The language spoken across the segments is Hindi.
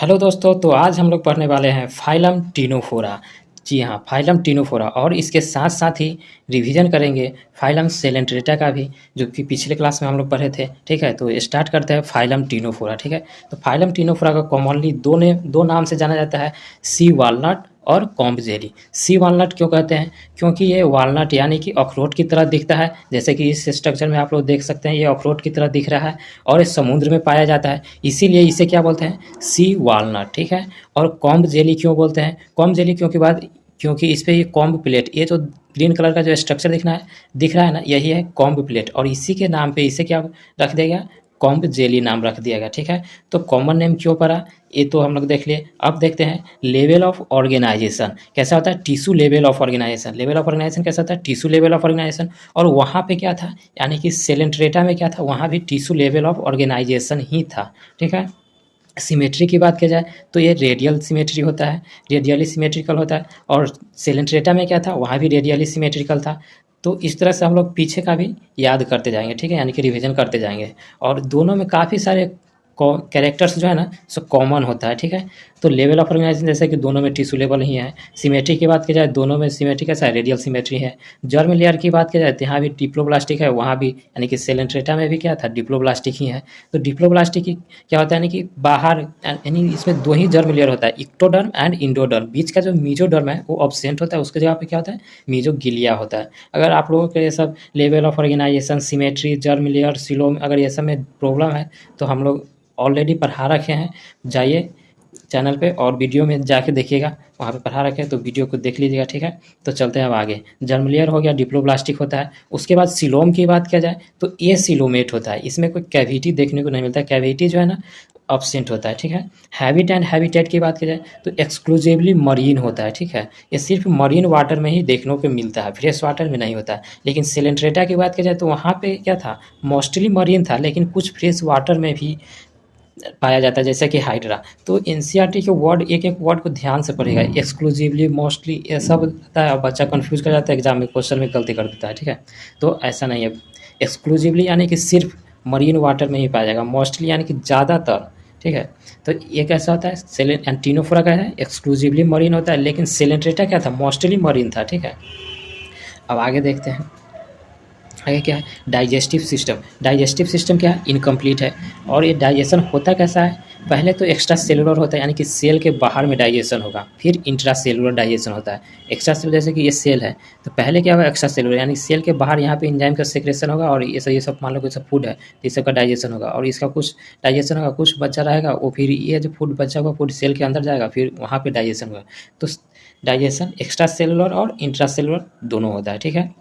हेलो दोस्तों, तो आज हम लोग पढ़ने वाले हैं फाइलम टिनोफोरा। जी हाँ, फाइलम टिनोफोरा और इसके साथ साथ ही रिवीजन करेंगे फाइलम सेलेंट्रेटा का भी, जो कि पिछले क्लास में हम लोग पढ़े थे। ठीक है, तो स्टार्ट करते हैं फाइलम टिनोफोरा। ठीक है, तो फाइलम टिनोफोरा का कॉमनली दो नाम से जाना जाता है, सी वालनट और कॉम्ब जेली। सी वालनट क्यों कहते हैं? क्योंकि ये वालनट यानी कि अखरोट की तरह दिखता है, जैसे कि इस स्ट्रक्चर में आप लोग देख सकते हैं, ये अखरोट की तरह दिख रहा है और ये समुद्र में पाया जाता है, इसीलिए इसे क्या बोलते हैं? सी वालनट। ठीक है, और कॉम्ब जेली क्यों बोलते हैं? कॉम्ब जेली क्योंकि इस पे ये कॉम्ब प्लेट, ये जो ग्रीन कलर का जो स्ट्रक्चर दिख रहा है ना, यही है कॉम्ब प्लेट, और इसी के नाम पे इसे क्या रख दिया गया? कॉम्ब जेली नाम रख दिया गया। ठीक है, तो कॉमन नेम क्यों पड़ा ये तो हम लोग देख लिए। अब देखते हैं लेवल ऑफ ऑर्गेनाइजेशन कैसा होता है। Tissue level of organisation, level of organisation कैसा होता है? Tissue level of organisation. और वहाँ पे क्या था, यानी कि सेलेंट्रेटा में क्या था, वहाँ भी टिश्यू लेवल ऑफ ऑर्गेनाइजेशन ही था। ठीक है, सिमेट्री की बात की जाए तो ये रेडियल सिमेट्री होता है, रेडियली सिमेट्रिकल होता है। और सेलेंट्रेटा में क्या था, वहाँ भी रेडियली सिमेट्रिकल था। तो इस तरह से हम लोग पीछे का भी याद करते जाएंगे। ठीक है, यानी कि रिवीजन करते जाएंगे। और दोनों में काफ़ी सारे कैरेक्टर्स जो है ना, सो कॉमन होता है। ठीक है, तो लेवल ऑफ ऑर्गेनाइजेशन जैसे कि दोनों में टिश्यू लेवल ही है। सिमेट्री की बात की जाए, दोनों में सिमेट्री कैसा है? रेडियल सिमेट्री है। जर्म लेयर की बात की जाए तो यहाँ भी डिप्लोब्लास्टिक है, वहाँ भी, यानी कि सेलेंट्रेटा में भी क्या था? डिप्लोब्लास्टिक ही है। तो डिप्लोब्लास्टिक की क्या होता है, यानी कि बाहर, यानी इसमें दो ही जर्म लेयर होता है, इक्टोडर्म एंड इंडोडर्म। बीच का जो मीजोडर्म है वो ऑब्सेंट होता है, उसके जगह पे क्या होता है? मीजोगिलिया होता है। अगर आप लोगों के ये सब level of organisation, symmetry, germ layer, coelom, अगर ये सब में प्रॉब्लम है तो हम लोग ऑलरेडी पढ़ा रखे हैं। जाइए चैनल पे और वीडियो में जाके देखिएगा, वहाँ पे पढ़ा रखे हैं, तो वीडियो को देख लीजिएगा। ठीक है, तो चलते हैं अब आगे। जर्म लेयर हो गया, डिप्लोब्लास्टिक होता है। उसके बाद सिलोम की बात किया जाए तो ए सिलोमेट होता है, इसमें कोई कैविटी देखने को नहीं मिलता है, कैविटी जो है ना अब्सेंट होता है। ठीक है, हैबिट एंड हैबिटेट की बात की जाए तो एक्सक्लूसिवली मरीन होता है। ठीक है, ये सिर्फ मरीन वाटर में ही देखने को मिलता है, फ्रेश वाटर में नहीं होता है। लेकिन सेलेंट्रेटा की बात की जाए तो वहाँ पे क्या था? मोस्टली मरीन था, लेकिन कुछ फ्रेश वाटर में भी पाया जाता है, जैसे कि हाइड्रा। तो एनसीईआरटी के वर्ड, एक एक वर्ड को ध्यान से पढ़ेगा। एक्सक्लूसिवली, मोस्टली, ये सब होता है, बच्चा कंफ्यूज कर जाता है, एग्जाम में क्वेश्चन में गलती कर देता है। ठीक है, तो ऐसा नहीं है। एक्सक्लूसिवली यानी कि सिर्फ मरीन वाटर में ही पाया जाएगा, मोस्टली यानी कि ज़्यादातर। ठीक है, तो ये कैसा होता है? टिनोफोरा का है एक्सक्लूसिवली मरीन होता है, लेकिन सेलेंट्रेटा क्या था? मोस्टली मरीन था। ठीक है, अब आगे देखते हैं। आगे क्या है? Digestive system. डाइजेस्टिव सिस्टम क्या है? इनकम्प्लीट है। और ये डाइजेशन होता कैसा है? पहले तो एक्स्ट्रा सेलुलर होता है, यानी कि सेल के बाहर में डाइजेशन होगा, फिर इंट्रा सेलुलर डाइजेशन होता है। एक्स्ट्रा सेलुलर जैसे कि ये सेल है, तो पहले क्या होगा? एक्स्ट्रा सेलुलर, यानी सेल के बाहर यहाँ पे एंजाइम का सेक्रेशन होगा, और ये सब मान लो कोई सब फूड है तो इस सब का डाइजेशन होगा, और इसका कुछ डाइजेशन होगा, कुछ बच्चा रहेगा, वो फिर ये जो फूड बचा हुआ फूड सेल के अंदर जाएगा, फिर वहाँ पर डाइजेशन होगा। तो डाइजेशन एक्स्ट्रा सेलुलर और इंट्रा सेलुलर दोनों होता है। ठीक है,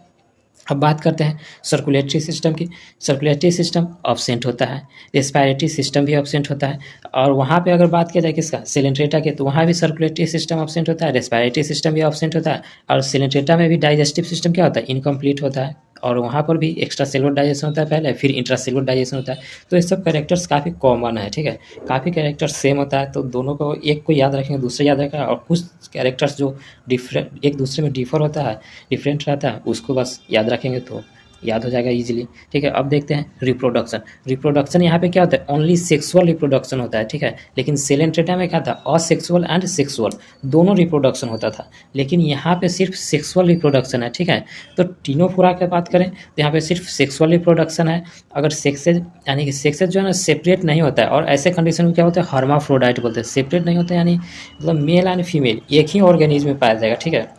अब बात करते हैं सर्कुलेटरी सिस्टम की। सर्कुलेटरी सिस्टम ऑब्सेंट होता है, रेस्पिरेटरी सिस्टम भी ऑब्सेंट होता है। और वहाँ पे अगर बात किया जाए किसका? सेलेंट्रेटा के, तो वहाँ भी सर्कुलेटरी सिस्टम ऑब्सेंट होता है, रेस्पिरेटरी सिस्टम भी ऑब्सेंट होता है। और सेलेंट्रेटा में भी डाइजेस्टिव सिस्टम क्या होता है? इनकम्प्लीट होता है। और वहाँ पर भी एक्स्ट्रा सेलुलर डाइजेशन होता है पहले, फिर इंट्रा सेलुलर डाइजेशन होता है। तो ये सब कैरेक्टर्स काफ़ी कॉमन है। ठीक है, काफ़ी कैरेक्टर्स सेम होता है, तो दोनों को, एक को याद रखेंगे दूसरे याद रखेगा, और कुछ कैरेक्टर्स जो डिफरेंट, एक दूसरे में डिफर होता है, डिफरेंट रहता है, उसको बस याद रखेंगे तो याद हो जाएगा इजीली। ठीक है, अब देखते हैं रिप्रोडक्शन। रिप्रोडक्शन यहाँ पे क्या होता है? ओनली सेक्सुअल रिप्रोडक्शन होता है। ठीक है, लेकिन सेलेंट्रेटा में क्या था? असेक्सुअल एंड सेक्सुअल दोनों रिप्रोडक्शन होता था, लेकिन यहाँ पे सिर्फ सेक्सुअल रिप्रोडक्शन है। ठीक है, तो टिनोफोरा की बात करें तो यहाँ पे सिर्फ सेक्सुअल रिप्रोडक्शन है। अगर सेक्सेज, यानी कि सेक्सेज जो है ना सेपरेट नहीं होता है, और ऐसे कंडीशन में क्या होता है? हर्माफ्रोडाइट बोलते हैं। सेपरेट नहीं होता यानी मतलब मेल एंड फीमेल एक ही ऑर्गेनिज्म में पाया जाएगा। ठीक है,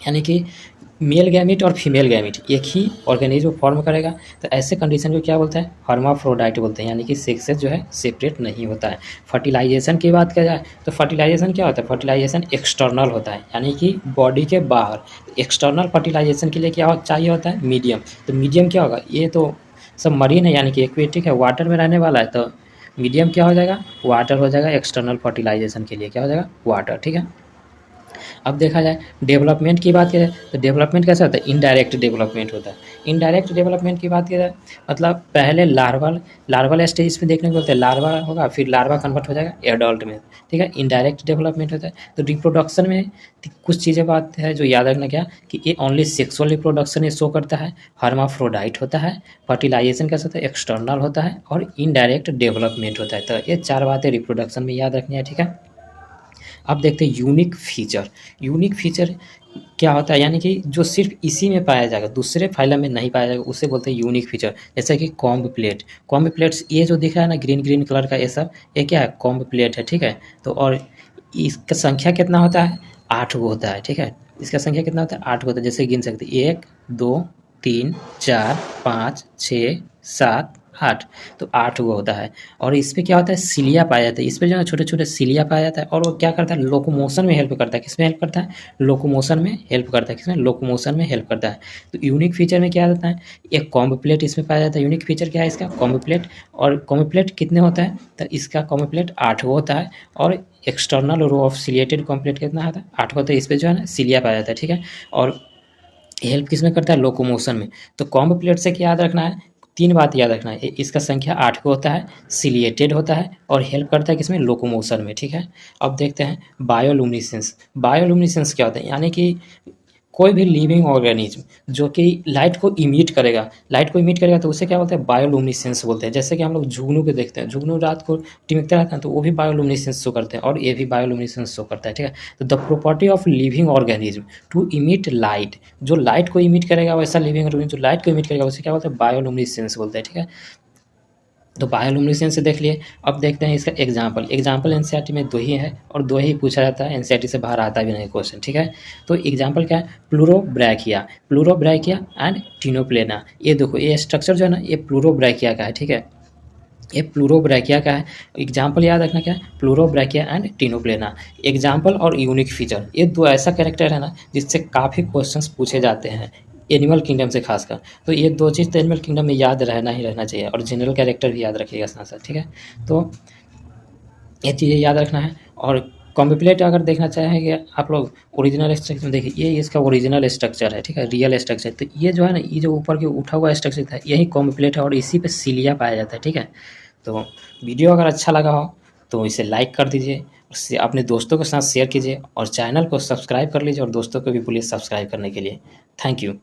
यानी कि मेल गैमिट और फीमेल गैमिट एक ही ऑर्गेनिज्म फॉर्म करेगा, तो ऐसे कंडीशन को क्या बोलते हैं? हर्माफ्रोडाइट बोलते हैं, यानी कि सेक्सेस जो है सेपरेट नहीं होता है। फर्टिलाइजेशन की बात किया जाए तो फर्टिलाइजेशन क्या होता है? फर्टिलाइजेशन एक्सटर्नल होता है, यानी कि बॉडी के बाहर। एक्सटर्नल फर्टिलाइजेशन के लिए क्या चाहिए होता है? मीडियम। तो मीडियम क्या होगा? ये तो सब मरीन है, यानी कि एक्वेटिक है, वाटर में रहने वाला है, तो मीडियम क्या हो जाएगा? वाटर हो जाएगा। एक्सटर्नल फर्टिलाइजेशन के लिए क्या हो जाएगा? वाटर। ठीक है, अब देखा जाए डेवलपमेंट की बात करें तो डेवलपमेंट कैसा होता है, इनडायरेक्ट डेवलपमेंट होता है। इनडायरेक्ट डेवलपमेंट की बात करें मतलब पहले लार्वल स्टेज पे देखने को मिलता है, लार्वा होगा फिर लार्वा कन्वर्ट हो जाएगा एडल्ट में, ठीक है। इनडायरेक्ट डेवलपमेंट होता है। तो रिप्रोडक्शन में कुछ चीज़ें बात है जो याद रखना क्या कि ये ओनली सेक्सुअल रिप्रोडक्शन ये शो करता है, हर्माफ्रोडाइट होता है, फर्टिलाइजेशन कैसा होता है एक्सटर्नल होता है, और इनडायरेक्ट डेवलपमेंट होता है। तो ये 4 बातें रिप्रोडक्शन में याद रखनी है, ठीक है। अब देखते हैं यूनिक फीचर। यूनिक फीचर क्या होता है, यानी कि जो सिर्फ इसी में पाया जाएगा, दूसरे फाइलम में नहीं पाया जाएगा, उसे बोलते हैं यूनिक फीचर। जैसे कि कॉम्ब प्लेट, कॉम्ब प्लेट्स ये जो दिख रहा है ना ग्रीन ग्रीन कलर का, ये सब ये क्या है, कॉम्ब प्लेट है, ठीक है। तो और इसका संख्या कितना होता है, 8 गो होता है, ठीक है। इसका संख्या कितना होता है, 8 गो होता है। जैसे गिन सकते 1 2 3 4 5 6 7 8, तो 8 गो होता है। और इस पे क्या होता है, सिलिया पाया जाता है, इस पे जो है छोटे छोटे सिलिया पाया जाता है, और वो क्या करता है, लोकोमोशन में हेल्प करता है। किसमें हेल्प करता है, लोकोमोशन में हेल्प करता है। किसमें, लोकोमोशन में हेल्प करता है। तो यूनिक फीचर में क्या होता है, एक कॉम्ब प्लेट इसमें पाया जाता है। यूनिक फीचर क्या है इसका, कॉम्ब प्लेट। और कॉम्ब प्लेट कितने होता है, तो इसका कॉम्ब प्लेट 8 गो होता है। और external row of ciliated comb plate कितना होता है, 8 गो होता है। इस पे जो है ना सिलिया पाया जाता है, ठीक है। और हेल्प किसमें करता है, लोकोमोशन में। तो कॉम्ब प्लेट से क्या याद रखना है, 3 बात याद रखना है। इसका संख्या 8 को होता है, सिलिएटेड होता है, और हेल्प करता है किसमें, लोकोमोशन में, ठीक है। अब देखते हैं बायोलुमिनेसेंस। बायोलुमिनेसेंस क्या होता है, यानी कि कोई भी लिविंग ऑर्गेनिज्म जो कि लाइट को इमिट करेगा, लाइट को इमिट करेगा तो उसे क्या बोलते हैं, बायोलुमिनेसेंस बोलते हैं। जैसे कि हम लोग जुगनू को देखते हैं, जुगनू रात को टिमकते रहते हैं, तो वो भी बायोलुमिनेसेंस शो करते हैं, और ये भी बायोलुमिनेसेंस शो करता है, ठीक है। तो the property of living organism to emit light, जो लाइट को इमिट करेगा वैसा लिविंग ऑर्गेनिज्म जो लाइट को इमिट करेगा उसे क्या बोलते हैं, बायोलुमिनेसेंस बोलते हैं, ठीक है। तो बायोलुमिनेसेंस से देख लिए। अब देखते हैं इसका एग्जाम्पल। एग्जाम्पल एनसीईआरटी में 2 ही है, और 2 ही पूछा जाता है, एनसीईआरटी से बाहर आता भी नहीं क्वेश्चन, ठीक है। तो एग्जाम्पल क्या है, प्लूरोब्रैकिया, प्लूरोब्रैकिया एंड टिनोप्लेना। ये देखो ये स्ट्रक्चर जो है ना, ये प्लूरोब्रैकिया का है, ठीक है। ये प्लूरोब्रैकिया का है। एग्जाम्पल याद रखना क्या है, प्लूरोब्रैकिया एंड टिनोप्लेना। एग्जाम्पल और यूनिक फीचर, ये 2 ऐसा कैरेक्टर है ना जिससे काफ़ी क्वेश्चंस पूछे जाते हैं एनिमल किंगडम से खासकर। तो ये 2 चीज़ तो एनिमल किंगडम में याद रहना ही रहना चाहिए, और जनरल कैरेक्टर भी याद रखिएगा साथ साथ, ठीक है। तो ये चीज़ें याद रखना है। और कॉम्बिप्लेट अगर देखना चाहेंगे आप लोग, ओरिजिनल स्ट्रक्चर देखिए, ये इसका ओरिजिनल स्ट्रक्चर है, ठीक है, रियल स्ट्रक्चर। तो ये जो है ना, ये जो ऊपर के उठा हुआ स्ट्रक्चर था यही कॉम्बिप्लेट है, और इसी पे सिलिया पाया जाता है, ठीक है। तो वीडियो अगर अच्छा लगा हो तो इसे लाइक कर दीजिए, उससे अपने दोस्तों के साथ शेयर कीजिए, और चैनल को सब्सक्राइब कर लीजिए, और दोस्तों को भी बोलिए सब्सक्राइब करने के लिए। Thank you.